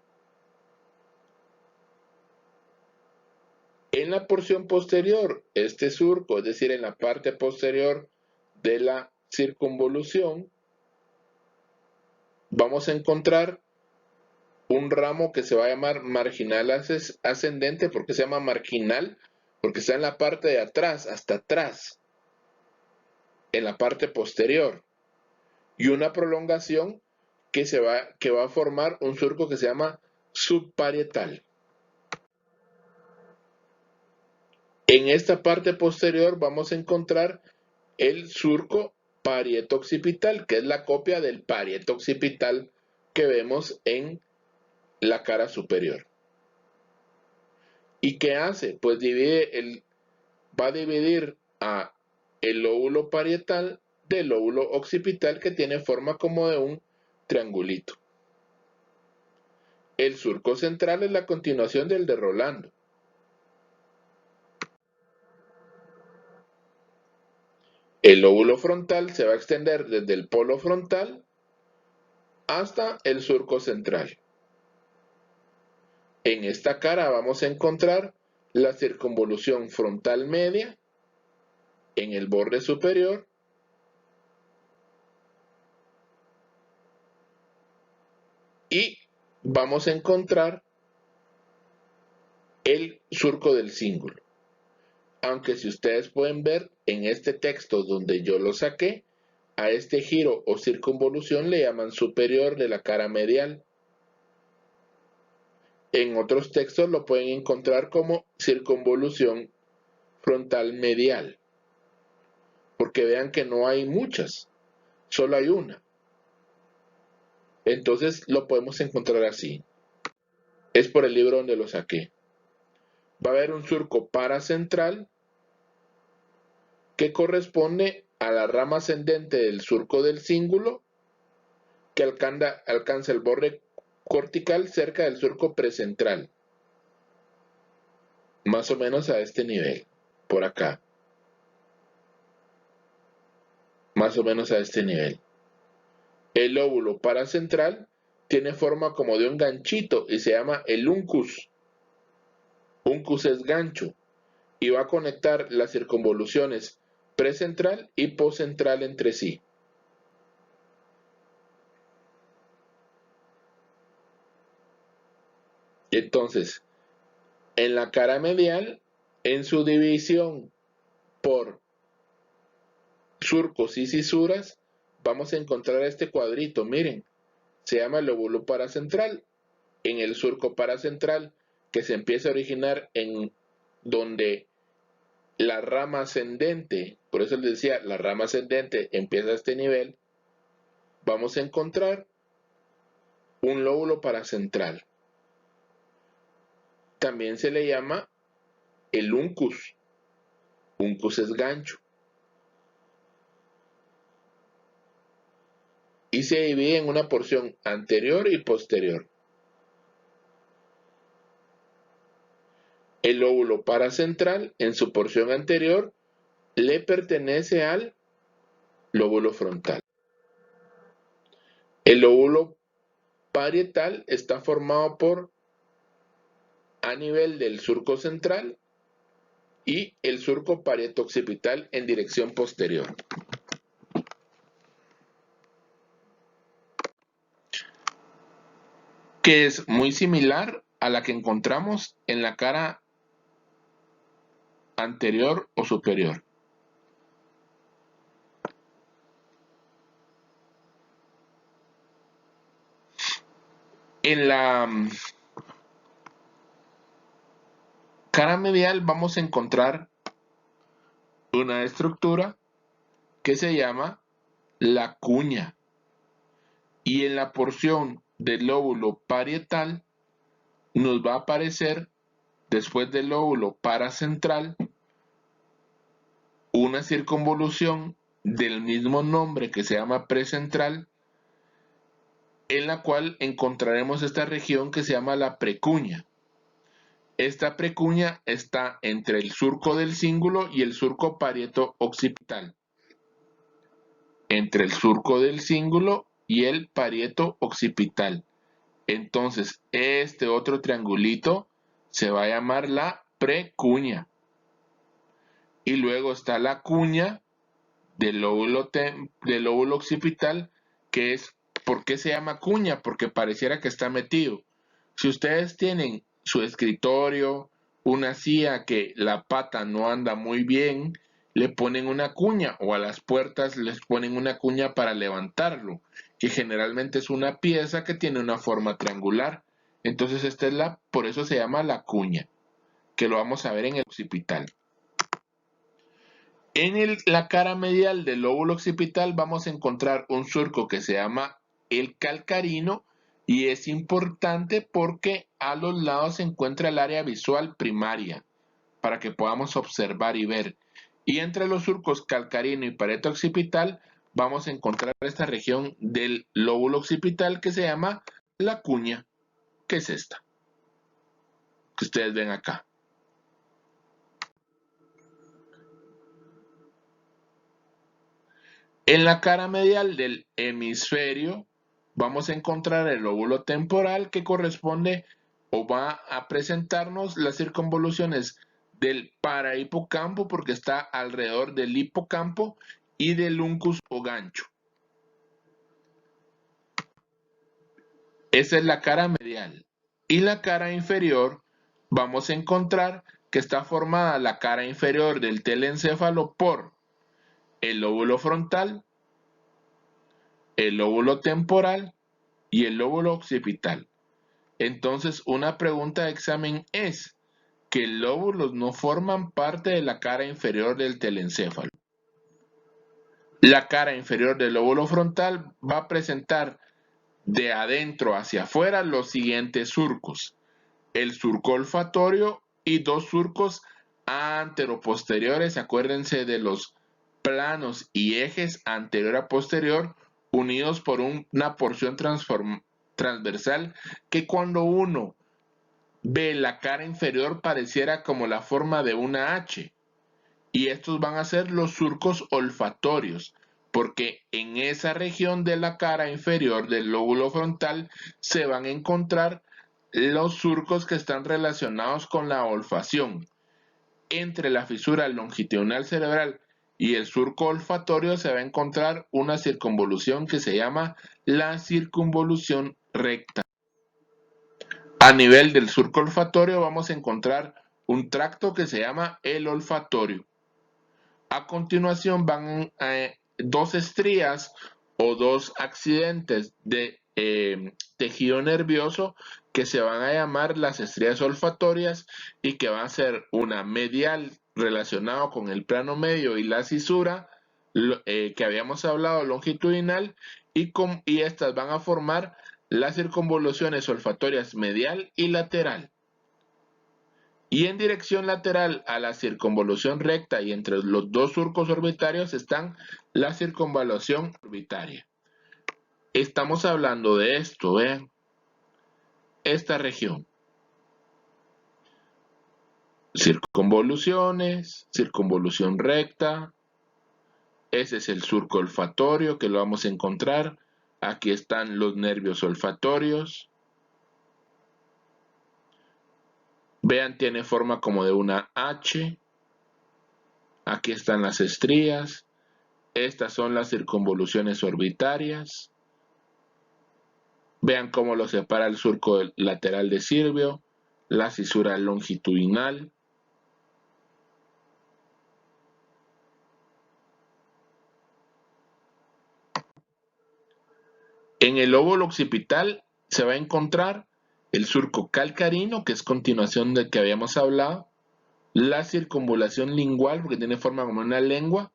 En la porción posterior, este surco, es decir, en la parte posterior de la circunvolución, vamos a encontrar un ramo que se va a llamar marginal ascendente. ¿Por qué se llama marginal? Porque está en la parte de atrás, hasta atrás, en la parte posterior. Y una prolongación que va a formar un surco que se llama subparietal. En esta parte posterior vamos a encontrar el surco parieto occipital, que es la copia del parieto occipital que vemos en la cara superior. ¿Y qué hace? Pues va a dividir a el lóbulo parietal del lóbulo occipital, que tiene forma como de un triangulito. El surco central es la continuación del de Rolando. El lóbulo frontal se va a extender desde el polo frontal hasta el surco central. En esta cara vamos a encontrar la circunvolución frontal media en el borde superior y vamos a encontrar el surco del cíngulo. Aunque si ustedes pueden ver en este texto donde yo lo saqué, a este giro o circunvolución le llaman superior de la cara medial. En otros textos lo pueden encontrar como circunvolución frontal medial, porque vean que no hay muchas, solo hay una. Entonces lo podemos encontrar así. Es por el libro donde lo saqué. Va a haber un surco paracentral que corresponde a la rama ascendente del surco del cíngulo que alcanza el borde cortical cerca del surco precentral. Más o menos a este nivel, por acá. Más o menos a este nivel. El lóbulo paracentral tiene forma como de un ganchito y se llama el uncus. Uncus es gancho y va a conectar las circunvoluciones precentral y poscentral entre sí. Entonces, en la cara medial, en su división por surcos y cisuras, vamos a encontrar este cuadrito, miren, se llama el lóbulo paracentral. En el surco paracentral, que se empieza a originar en donde la rama ascendente, por eso les decía, la rama ascendente empieza a este nivel, vamos a encontrar un lóbulo paracentral. También se le llama el uncus. Uncus es gancho. Y se divide en una porción anterior y posterior. El lóbulo paracentral, en su porción anterior, le pertenece al lóbulo frontal. El lóbulo parietal está formado por, a nivel del surco central, y el surco parieto-occipital en dirección posterior. Que es muy similar a la que encontramos en la cara anterior o superior. En la cara medial vamos a encontrar una estructura que se llama la cuña. Y en la porción del lóbulo parietal nos va a aparecer, después del lóbulo paracentral, una circunvolución del mismo nombre que se llama precentral, en la cual encontraremos esta región que se llama la precuña. Esta precuña está entre el surco del cíngulo y el surco parieto-occipital. Entre el surco del cíngulo y el parieto-occipital. Entonces, este otro triangulito se va a llamar la precuña. Y luego está la cuña del lóbulo occipital, que es, ¿por qué se llama cuña? Porque pareciera que está metido. Si ustedes tienen su escritorio, una silla que la pata no anda muy bien, le ponen una cuña, o a las puertas les ponen una cuña para levantarlo, que generalmente es una pieza que tiene una forma triangular. Entonces esta es por eso se llama la cuña, que lo vamos a ver en el occipital. En la cara medial del lóbulo occipital vamos a encontrar un surco que se llama el calcarino, y es importante porque a los lados se encuentra el área visual primaria para que podamos observar y ver. Y entre los surcos calcarino y parieto occipital vamos a encontrar esta región del lóbulo occipital que se llama la cuña, que es esta, que ustedes ven acá. En la cara medial del hemisferio vamos a encontrar el lóbulo temporal, que corresponde o va a presentarnos las circunvoluciones del parahipocampo, porque está alrededor del hipocampo, y del uncus o gancho. Esa es la cara medial. Y la cara inferior vamos a encontrar que está formada la cara inferior del telencéfalo por el lóbulo frontal, el lóbulo temporal y el lóbulo occipital. Entonces, una pregunta de examen es: ¿qué lóbulos no forman parte de la cara inferior del telencéfalo? La cara inferior del lóbulo frontal va a presentar de adentro hacia afuera los siguientes surcos: el surco olfatorio y dos surcos anteroposteriores. Acuérdense de los planos y ejes anterior a posterior unidos por una porción transversal que cuando uno ve la cara inferior pareciera como la forma de una H. Y estos van a ser los surcos olfatorios, porque en esa región de la cara inferior del lóbulo frontal se van a encontrar los surcos que están relacionados con la olfacción. Entre la fisura longitudinal cerebral y el surco olfatorio se va a encontrar una circunvolución que se llama la circunvolución recta. A nivel del surco olfatorio vamos a encontrar un tracto que se llama el olfatorio. A continuación van dos estrías o dos accidentes de tejido nervioso que se van a llamar las estrías olfatorias y que van a ser una medial relacionado con el plano medio y la cisura que habíamos hablado longitudinal y estas van a formar las circunvoluciones olfatorias medial y lateral. Y en dirección lateral a la circunvolución recta y entre los dos surcos orbitarios están la circunvalación orbitaria. Estamos hablando de esto, vean, esta región. Circunvoluciones, circunvolución recta, ese es el surco olfatorio que lo vamos a encontrar. Aquí están los nervios olfatorios. Vean, tiene forma como de una H. Aquí están las estrías. Estas son las circunvoluciones orbitarias. Vean cómo lo separa el surco lateral de Sirvio, la cisura longitudinal. En el lóbulo occipital se va a encontrar el surco calcarino, que es continuación del que habíamos hablado, la circunvalación lingual, porque tiene forma como una lengua,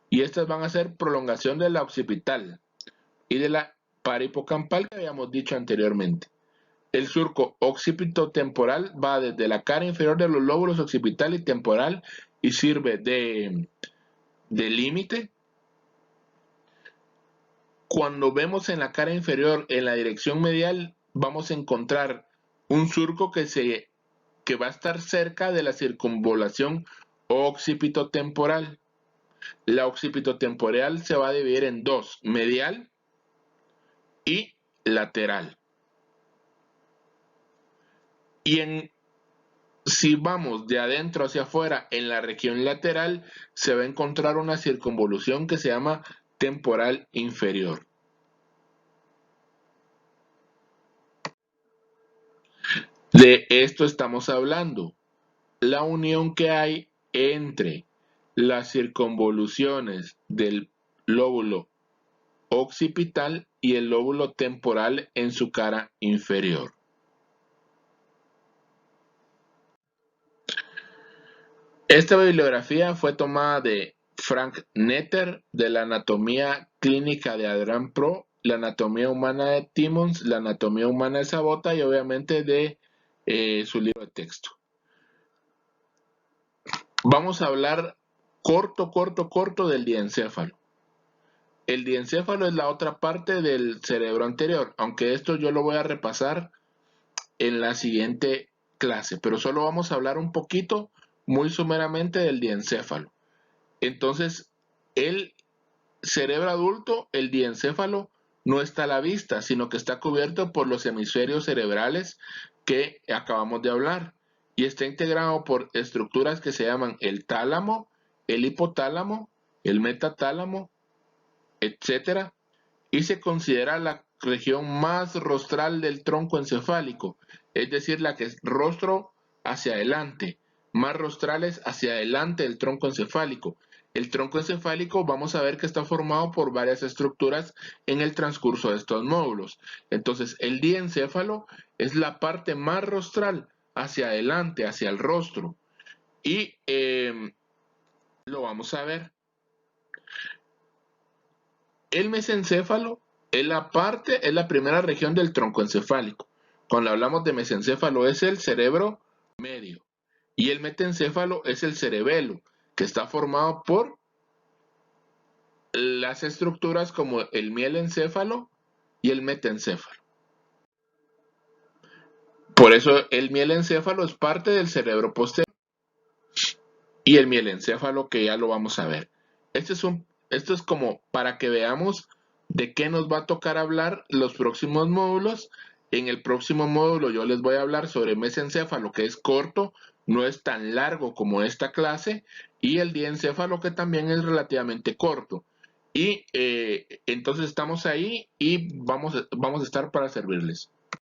y estas van a ser prolongación de la occipital y de la parahipocampal que habíamos dicho anteriormente. El surco occipitotemporal va desde la cara inferior de los lóbulos occipital y temporal y sirve de límite. Cuando vemos en la cara inferior, en la dirección medial, vamos a encontrar un surco que va a estar cerca de la circunvalación occipitotemporal. La occipitotemporal se va a dividir en dos: medial y lateral. Y si vamos de adentro hacia afuera, en la región lateral se va a encontrar una circunvolución que se llama temporal inferior. De esto estamos hablando, la unión que hay entre las circunvoluciones del lóbulo occipital y el lóbulo temporal en su cara inferior. Esta bibliografía fue tomada de Frank Netter, de la Anatomía Clínica de Adrian Pro, la Anatomía Humana de Timmons, la Anatomía Humana de Sabota y obviamente de su libro de texto. Vamos a hablar corto del diencéfalo. El diencéfalo es la otra parte del cerebro anterior, aunque esto yo lo voy a repasar en la siguiente clase, pero solo vamos a hablar un poquito, muy sumeramente, del diencéfalo. Entonces, el cerebro adulto, el diencéfalo, no está a la vista, sino que está cubierto por los hemisferios cerebrales que acabamos de hablar y está integrado por estructuras que se llaman el tálamo, el hipotálamo, el metatálamo, etc. Y se considera la región más rostral del tronco encefálico, es decir, la que es rostro hacia adelante, más rostrales hacia adelante del tronco encefálico. El tronco encefálico vamos a ver que está formado por varias estructuras en el transcurso de estos módulos. Entonces, el diencéfalo es la parte más rostral, hacia adelante, hacia el rostro. Y lo vamos a ver. El mesencéfalo es la primera región del tronco encefálico. Cuando hablamos de mesencéfalo es el cerebro medio. Y el metencéfalo es el cerebelo, que está formado por las estructuras como el mielencéfalo y el metencéfalo. Por eso el mielencéfalo es parte del cerebro posterior y el mielencéfalo que ya lo vamos a ver. Esto es como para que veamos de qué nos va a tocar hablar los próximos módulos. En el próximo módulo yo les voy a hablar sobre mesencéfalo, que es corto, no es tan largo como esta clase, y el diencéfalo, que también es relativamente corto. Y entonces estamos ahí y vamos a estar para servirles.